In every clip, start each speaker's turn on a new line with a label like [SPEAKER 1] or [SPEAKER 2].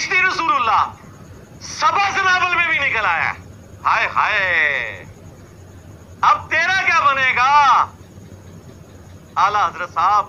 [SPEAKER 1] चिश्ती रसूलुल्लाह सबा सनाबल में भी निकल आया। हाय हाय, अब तेरा क्या बनेगा? आला हजरत साहब,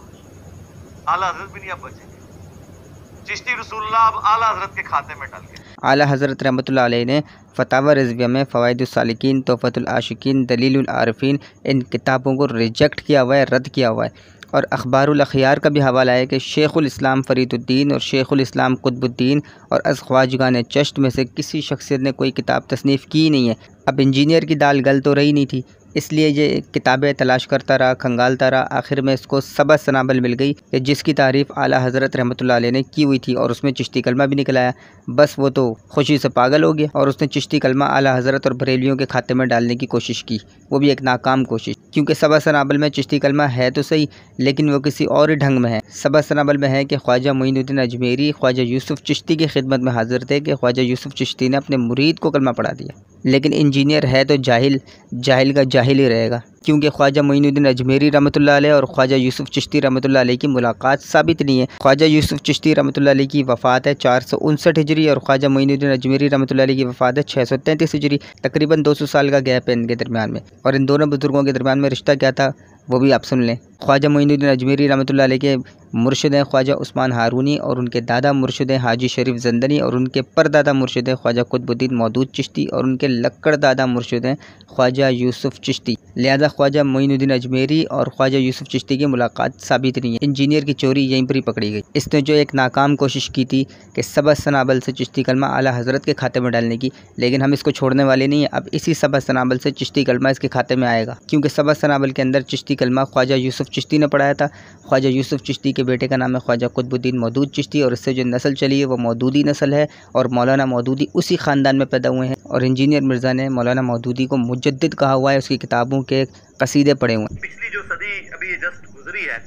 [SPEAKER 1] आला हजरत भी नहीं अब बचेंगे। चिश्ती रसूलुल्लाह अब आला हजरत के खाते में डल गए।
[SPEAKER 2] आला हज़रत रहमतुल्लाह अलैह ने फ़तावा रिज़विया में फ़वाइदुस सालिकीन, तोहफ़तुल आशिकीन, दलीलुल आरिफ़ीन इन किताबों को रिजेक्ट किया हुआ है, रद्द किया हुआ है। और अख़बारुल अख़यार का भी हवाला है कि शेख़ुल इस्लाम फ़रीदुद्दीन और शेख़ुल इस्लाम कुतुबुद्दीन और ख़वाजगान चश्त में से किसी शख़्सियत ने कोई किताब तसनीफ़ की नहीं है। अब इंजीनियर की दाल गल तो रही नहीं थी, इसलिए ये किताबें तलाश करता रहा, खंगालता रहा। आखिर में इसको सबा सनाबल मिल गई कि जिसकी तारीफ़ आला हज़रत रहमतुल्लाह अलैह ने की हुई थी, और उसमें चिश्ती कलमा भी निकल आया। बस वो तो खुशी से पागल हो गया और उसने चिश्ती कलमा आला हज़रत और बरेलियों के खाते में डालने की कोशिश की, वो भी एक नाकाम कोशिश। क्योंकि सबा सनाबल में चिश्ती कलमा है तो सही, लेकिन वो किसी और ही ढंग में है। सबा सनाबल में है कि ख्वाजा मोइनुद्दीन अजमेरी ख्वाजा यूसुफ चिश्ती की खिदमत में हाजिर थे कि ख्वाजा यूसुफ चिश्ती ने अपने मुरीद को कलमा पढ़ा दिया। लेकिन इंजीनियर है तो जाहिल, जाहिल का जाहिल ही रहेगा, क्योंकि ख्वाजा मोइनुद्दीन अजमेरी रहमतुल्लाह अलैह और ख्वाजा यूसुफ चिश्ती रहमतुल्लाह अलैह की मुलाकात साबित नहीं है। ख्वाजा यूसुफ चिश्ती रहमतुल्लाह अलैह की वफ़ात है 459 हिजरी और ख्वाजा मोइनुद्दीन अजमेरी रहमतुल्लाह अलैह की वफ़ात है 633 हिजरी। तकरीबन 200 साल का गैप है इनके दरमियान में। और इन दोनों बुजुर्गों के दरमियान में रिश्ता क्या था वो भी आप सुन लें। ख्वाजा मोइनुद्दीन अजमेरी रहमतुल्लाह अलैह के मुर्शिद हैं ख्वाजा उस्मान हारूनी, और उनके दादा मुर्शिद हैं हाजी शरीफ जंदनी, और उनके परदादा मुर्शिद हैं ख्वाजा कुतुबुद्दीन मौदूद चिश्ती, और उनके लक्कड़ दादा मुर्शिद हैं ख्वाजा यूसुफ चिश्ती। लिहाजा ख्वाजा मोइनुद्दीन अजमेरी और ख्वाजा यूसुफ चिश्ती की मुलाकात साबित नहीं है। इंजीनियर की चोरी यहीं पर ही पकड़ी गई। इसने जो एक नाकाम कोशिश की थी कि सबा सनाबल से चिश्ती कलमा आला हज़रत के खाते में डालने की, लेकिन हम इसको छोड़ने वाले नहीं हैं। अब इसी सबा सनाबल से चिश्ती कलमा इसके खाते में आएगा, क्योंकि सबा सनाबल के अंदर चिश्ती कलमा ख्वाजा यूसुफ चिश्ती ने पढ़ाया था। ख्वाजा यूसुफ चिश्ती के बेटे का नाम है ख्वाजा कुतुबुद्दीन मौदूद चिश्ती, और इससे जो नस्ल चली है वो मौदूदी नस्ल है, और मौलाना मौदूदी उसी ख़ानदान में पैदा हुए हैं। और इंजीनियर मिर्ज़ा ने मौलाना मौदूदी को मुजद्दिद कहा हुआ है, उसकी किताबों के कसीदे पढ़े हुए हैं।
[SPEAKER 1] पिछली जो सदी अभी ये जस्ट गुजरी है,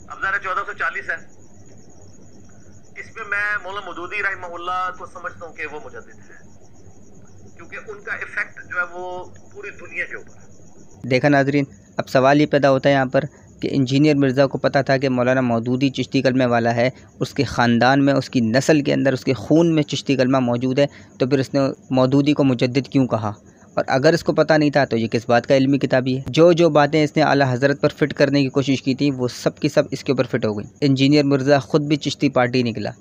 [SPEAKER 1] अब ज़रा 1440 है, इसमें मैं मौलाना मौदूदी रहमहुल्लाह को समझता हूँ कि वो मुजद्दिद है, क्योंकि उनका इफेक्ट जो है वो पूरी दुनिया के ऊपर है।
[SPEAKER 2] देखा नाजरीन, अब सवाल ये पैदा होता है यहाँ पर कि इंजीनियर मिर्ज़ा को पता था कि मौलाना मौदूदी चिश्ती कलमे वाला है, उसके ख़ानदान में, उसकी नस्ल के अंदर, उसके खून में चिश्ती कलमा मौजूद है, तो फिर उसने मौदूदी को मुजद्दिद क्यों कहा? और अगर इसको पता नहीं था तो ये किस बात का इल्मी किताबी है? जो बातें इसने आला हज़रत पर फिट करने की कोशिश की थी वो सब की सब इसके ऊपर फिट हो गई। इंजीनियर मिर्ज़ा ख़ुद भी चिश्ती पार्टी निकला।